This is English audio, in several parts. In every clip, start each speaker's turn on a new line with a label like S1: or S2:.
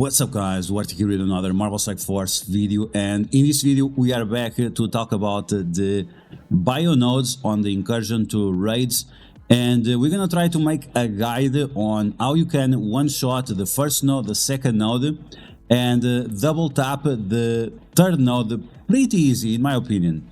S1: What's up guys, DuArktik here with another Marvel Strike Force video, and in this video we are back to talk about the bio nodes on the Incursion to raids, and we're gonna try to make a guide on how you can one-shot the first node, the second node, and double tap the third node pretty easy in my opinion.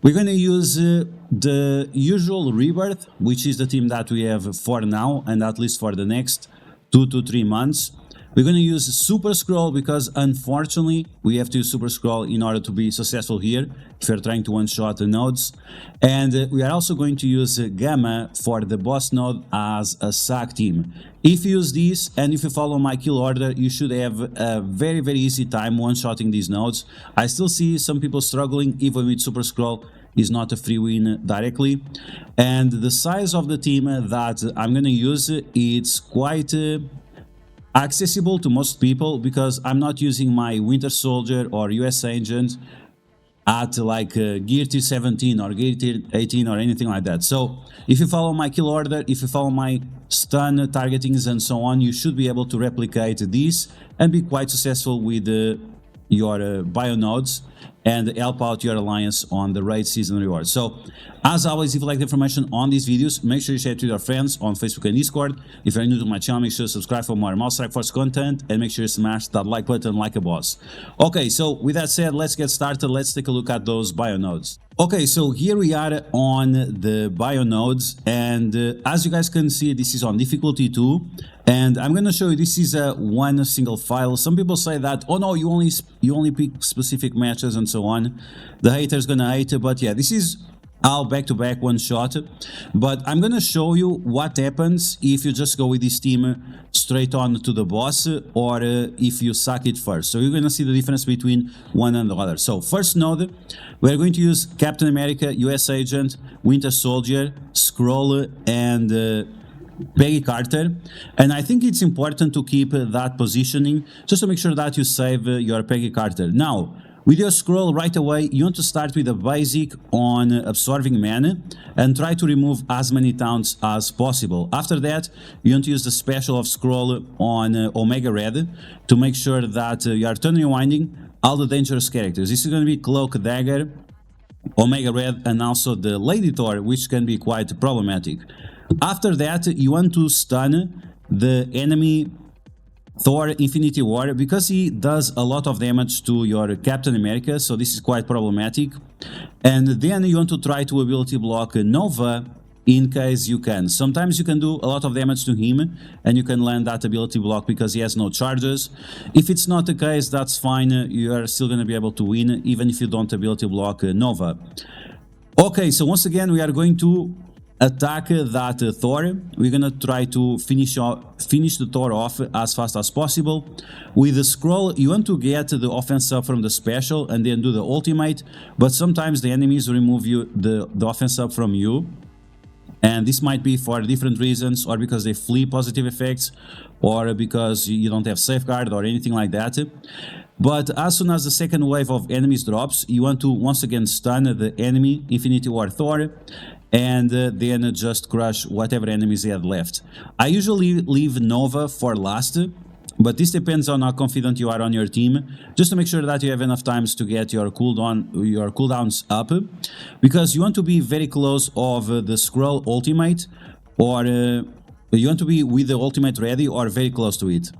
S1: We're gonna use the usual Rebirth, which is the team that we have for now and at least for the next 2 to 3 months. We're going to use Super Scroll because unfortunately we have to use Super Scroll in order to be successful here if you're trying to one-shot the nodes. And we are also going to use Gamma for the boss node as a sack team. If you use this and if you follow my kill order, you should have a very easy time one-shotting these nodes. I still see some people struggling even with Super Scroll. Is not a free win directly. And the size of the team that I'm going to use, it's quite accessible to most people because I'm not using my Winter Soldier or US Agent at like gear tier 17 or gear tier 18 or anything like that. So if you follow my kill order, if you follow my stun targetings and so on, you should be able to replicate this and be quite successful with your bio nodes and help out your alliance on the raid season rewards. So as always, if you like the information on these videos, make sure you share it with your friends on Facebook and Discord. If you're new to my channel, make sure to subscribe for more Marvel Strike Force content and make sure you smash that like button like a boss. Okay, so with that said, let's get started. Let's take a look at those bio nodes. Okay, so here we are on the bio nodes, and as you guys can see, this is on difficulty 2, and I'm gonna show you this is one single file. Some people say that, oh no, you only pick specific matches and so on. The hater's gonna hate, but yeah, this is all back-to-back one shot. But I'm gonna show you what happens if you just go with this team straight on to the boss, or if you suck it first. So you're gonna see the difference between one and the other. So first node, we're going to use Captain America, US Agent, Winter Soldier, Skrull, and Peggy Carter. And I think it's important to keep that positioning just to make sure that you save your Peggy Carter. Now, with your Scroll right away, you want to start with a basic on absorbing mana and try to remove as many taunts as possible. After that, you want to use the special of Scroll on Omega Red to make sure that you are turn rewinding all the dangerous characters. This is going to be Cloak, Dagger, Omega Red, and also the Lady Thor, which can be quite problematic. After that, you want to stun the enemy Thor Infinity War because he does a lot of damage to your Captain America, so this is quite problematic. And then you want to try to ability block Nova in case you can. Sometimes you can do a lot of damage to him and you can land that ability block because he has no charges. If it's not the case, that's fine, you are still going to be able to win even if you don't ability block Nova. Okay, so once again we are going to attack that Thor. We're gonna try to finish the Thor off as fast as possible. With the Scroll, you want to get the offense up from the special and then do the ultimate, but sometimes the enemies remove the offense up from you, and this might be for different reasons, or because they flee positive effects, or because you don't have safeguard or anything like that. But as soon as the second wave of enemies drops, you want to once again stun the enemy Infinity War Thor, and then just crush whatever enemies they have left. I usually leave Nova for last, but this depends on how confident you are on your team, just to make sure that you have enough times to get your cooldowns up, because you want to be very close of the Scroll ultimate, or you want to be with the ultimate ready or very close to it.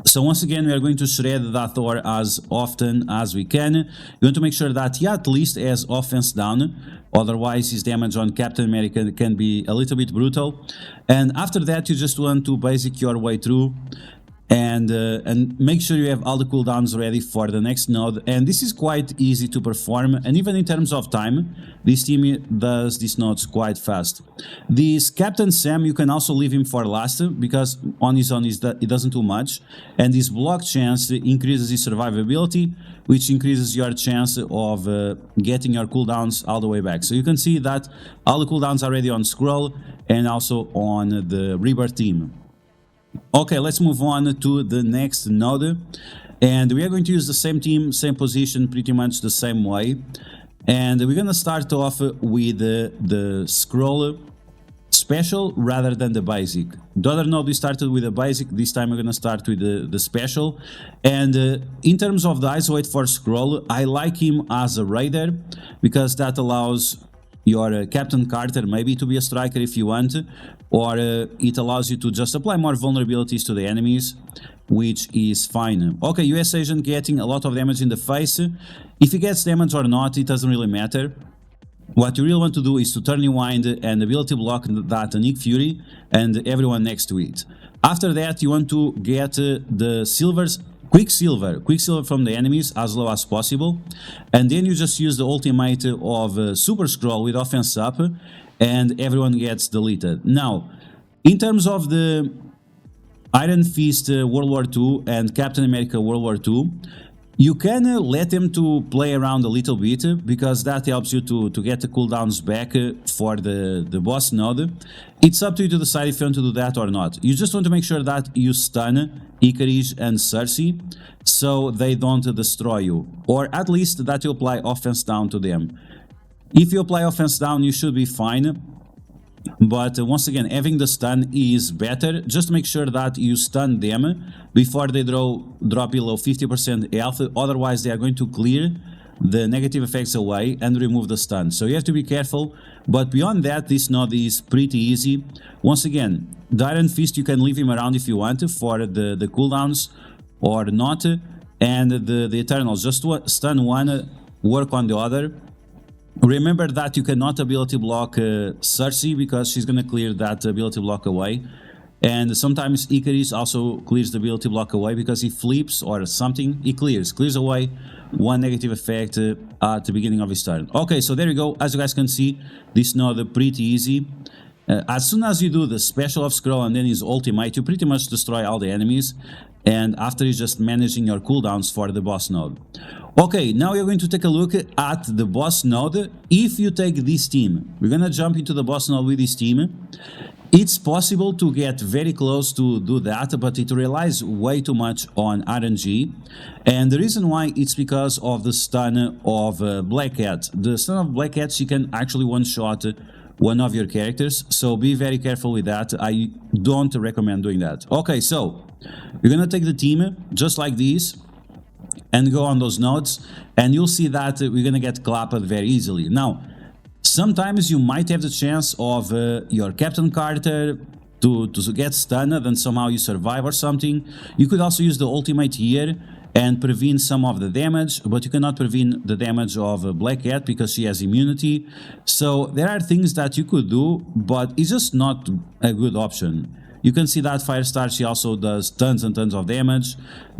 S1: So once again, we are going to shred that Thor as often as we can. You want to make sure that he at least has offense down, otherwise his damage on Captain America can be a little bit brutal. And after that, you just want to basic your way through and make sure you have all the cooldowns ready for the next node. And this is quite easy to perform, and even in terms of time, this team does these nodes quite fast. This Captain Sam, you can also leave him for last because on his own it doesn't do much, and this block chance increases his survivability, which increases your chance of getting your cooldowns all the way back. So you can see that all the cooldowns are ready on Scroll and also on the Rebirth team. Okay, let's move on to the next node, and we are going to use the same team, same position, pretty much the same way. And we're gonna start off with the Scroll special rather than the basic. The other node we started with the basic, this time we're gonna start with the special. And in terms of the isolate for scroll, I like him as a raider because that allows your Captain Carter maybe to be a striker if you want, or it allows you to just apply more vulnerabilities to the enemies, which is fine. Okay, US agent getting a lot of damage in the face. If he gets damage or not, it doesn't really matter. What you really want to do is to turn rewind and ability block that Nick Fury and everyone next to it. After that, you want to get the Quicksilver from the enemies as low as possible, and then you just use the ultimate of Super Scroll with offense up, and everyone gets deleted. Now, in terms of the Iron Fist World War II and Captain America World War II, you can let them to play around a little bit because that helps you to get the cooldowns back for the boss node. It's up to you to decide if you want to do that or not. You just want to make sure that you stun Incursion and Cersei so they don't destroy you, or at least that you apply offense down to them. If you apply offense down, you should be fine. But once again, having the stun is better. Just make sure that you stun them before they drop below 50% health, otherwise they are going to clear the negative effects away and remove the stun. So you have to be careful, but beyond that, this node is pretty easy. Once again, the Iron Fist, you can leave him around if you want for the cooldowns or not, and the Eternals, just stun one, work on the other. Remember that you cannot ability block Cersei because she's gonna clear that ability block away, and sometimes Icarus also clears the ability block away because he flips or something, he clears away one negative effect at the beginning of his turn. Okay, so there you go. As you guys can see, this node pretty easy. As soon as you do the special of Scroll and then his ultimate, you pretty much destroy all the enemies, and after you're just managing your cooldowns for the boss node. Okay, now we're going to take a look at the boss node. If you take this team, we're gonna jump into the boss node with this team. It's possible to get very close to do that, but it relies way too much on RNG. And the reason why, it's because of the stun of Black Cat. The stun of Black Cat, she can actually one-shot one of your characters, so be very careful with that. I don't recommend doing that. Okay, so you're gonna take the team just like this and go on those nodes, and you'll see that we're gonna get clapped very easily. Now, sometimes you might have the chance of your Captain Carter to get stunned and somehow you survive or something. You could also use the ultimate here and prevent some of the damage, but you cannot prevent the damage of Black Cat because she has immunity. So there are things that you could do, but it's just not a good option. You can see that Firestar, she also does tons and tons of damage.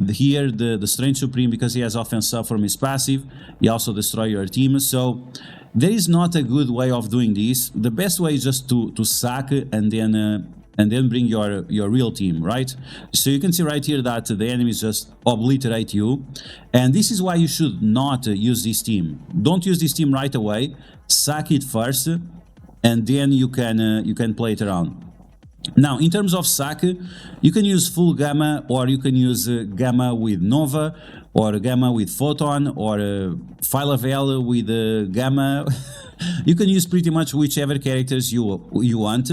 S1: Here, the Strange Supreme, because he has offense up from his passive, he also destroys your team. So there is not a good way of doing this. The best way is just to sack and then bring your real team, right? So you can see right here that the enemies just obliterate you, and this is why you should not use this team. Don't use this team right away. Sack it first, and then you can play it around. Now, in terms of sack, you can use full gamma, or you can use gamma with Nova, or gamma with Photon, or Phylavel with gamma. You can use pretty much whichever characters you want,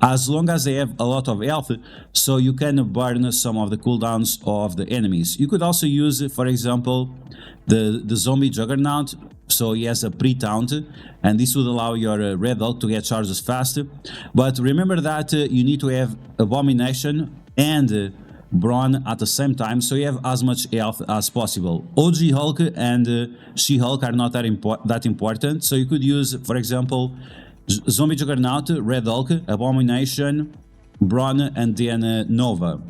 S1: as long as they have a lot of health, so you can burn some of the cooldowns of the enemies. You could also use, for example, the zombie Juggernaut, so he has a pre-taunt, and this would allow your Red Hulk to get charges fast. But remember that you need to have Abomination and Brawn at the same time, so you have as much health as possible. OG Hulk and She-Hulk are not that important, so you could use, for example, Zombie Juggernaut, Red Hulk, Abomination, Brawn, and then Nova.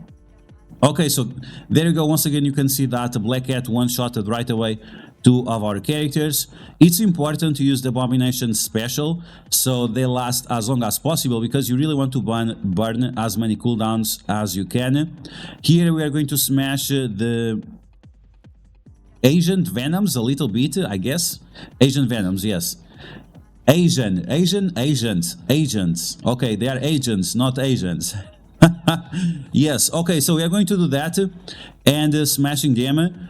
S1: Okay, so there you go. Once again, you can see that Black Cat one-shotted right away two of our characters. It's important to use the Abomination special so they last as long as possible, because you really want to burn as many cooldowns as you can. Here we are going to smash the Agent Venoms a little bit, I guess. Agent Venoms, yes. Agents. Okay, they are agents, not agents. Yes, okay, so we are going to do that and smashing them.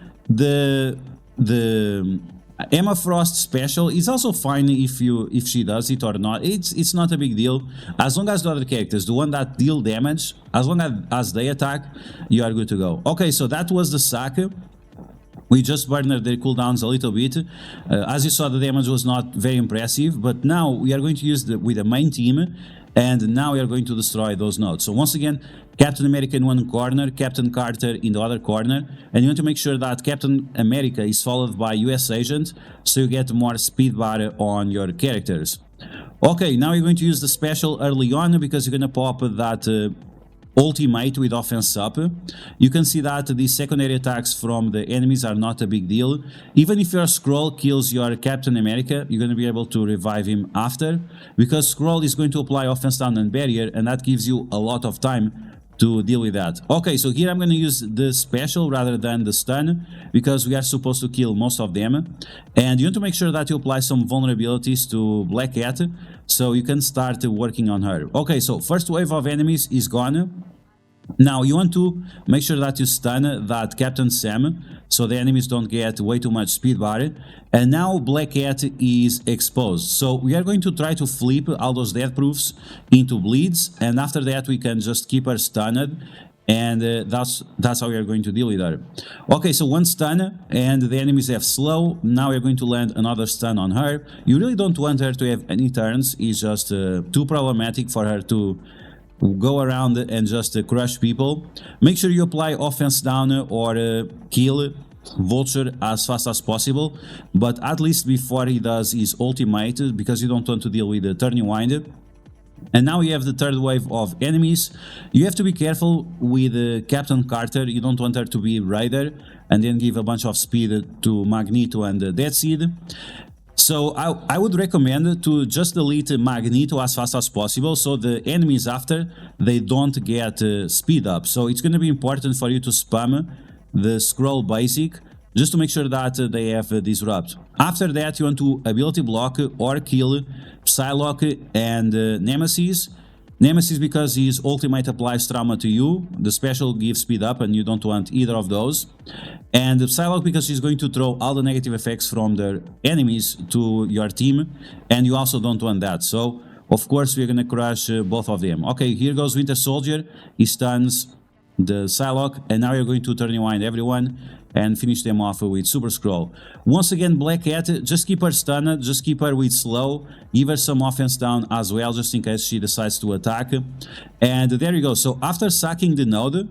S1: Emma Frost special is also fine if she does it or not. It's not a big deal as long as the other characters, the one that deal damage, as long as they attack, you are good to go. Okay, so that was the sack. We just burned their cooldowns a little bit. As you saw, the damage was not very impressive, but now we are going to use with the main team, and now we are going to destroy those nodes. So once again, Captain America in one corner, Captain Carter in the other corner, and you want to make sure that Captain America is followed by US Agent, so you get more speed bar on your characters. Okay, now you're going to use the special early on because you're going to pop that ultimate with offense up. You can see that the secondary attacks from the enemies are not a big deal. Even if your scroll kills your Captain America, you're going to be able to revive him after, because scroll is going to apply offense down and barrier, and that gives you a lot of time to deal with that. Okay, so here I'm going to use the special rather than the stun, because we are supposed to kill most of them. And you want to make sure that you apply some vulnerabilities to Black Cat, so you can start working on her. Okay, so first wave of enemies is gone. Now you want to make sure that you stun that Captain Sam, so the enemies don't get way too much speed bar. And now Black Cat is exposed, so we are going to try to flip all those death proofs into bleeds, and after that we can just keep her stunned, and that's how we are going to deal with her. Okay, so one stun, and the enemies have slow. Now we're going to land another stun on her. You really don't want her to have any turns, it's just too problematic for her to go around and just crush people. Make sure you apply offense down or kill Vulture as fast as possible, but at least before he does his ultimate, because you don't want to deal with the turning wind. And now you have the third wave of enemies. You have to be careful with Captain Carter. You don't want her to be Raider and then give a bunch of speed to Magneto and Deathseed. So I would recommend to just delete Magneto as fast as possible, so the enemies after, they don't get speed up. So it's going to be important for you to spam the scroll basic, just to make sure that they have disrupt. After that you want to ability block or kill Psylocke and Nemesis. Nemesis because his ultimate applies trauma to you, the special gives speed up and you don't want either of those. And Psylocke because she's going to throw all the negative effects from the enemies to your team, and you also don't want that. So of course we're gonna crush both of them. Okay, here goes Winter Soldier, he stuns the Psylocke, and now you're going to turn rewind everyone and finish them off with Super Scroll. Once again, Black Cat, just keep her stunned, just keep her with slow, give her some offense down as well, just in case she decides to attack. And there you go. So after sacking the node,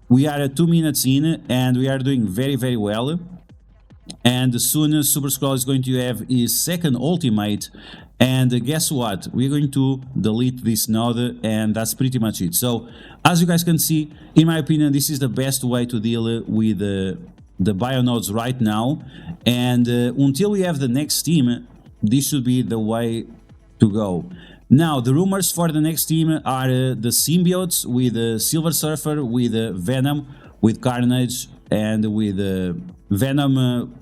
S1: we are at 2 minutes in, and we are doing very, very well. And soon Super Scroll is going to have his second ultimate, and guess what, we're going to delete this node, and that's pretty much it. So as you guys can see, in my opinion, this is the best way to deal with the bio nodes right now, and until we have the next team, this should be the way to go. Now the rumors for the next team are the symbiotes with Silver Surfer, with Venom, with Carnage, and with Venom,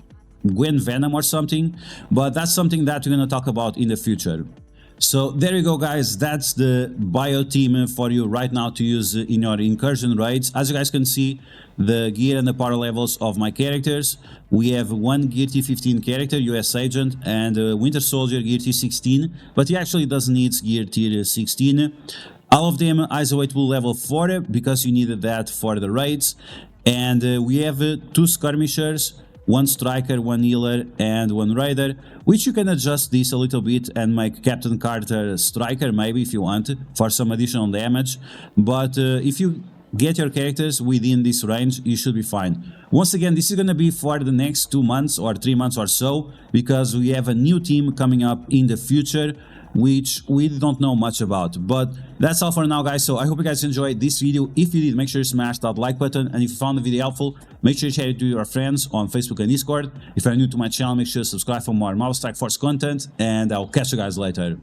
S1: Gwen Venom or something, but that's something that we're going to talk about in the future. So there you go, guys, that's the bio team for you right now to use in your incursion raids. As you guys can see, the gear and the power levels of my characters, we have one Gear T15 character, US Agent, and Winter Soldier Gear T16, but he actually doesn't need Gear Tier 16. All of them Isolate will level 4 because you needed that for the raids, and we have 2 skirmishers, 1 striker, 1 healer, and 1 raider, which you can adjust this a little bit and make Captain Carter striker maybe if you want for some additional damage, but if you get your characters within this range, you should be fine. Once again, this is going to be for the next 2 months or 3 months or so, because we have a new team coming up in the future, which we don't know much about. But that's all for now, guys. So I hope you guys enjoyed this video. If you did, make sure you smash that like button, and if you found the video helpful, make sure you share it to your friends on Facebook and Discord. If you're new to my channel, make sure to subscribe for more Marvel Strike Force content, and I'll catch you guys later.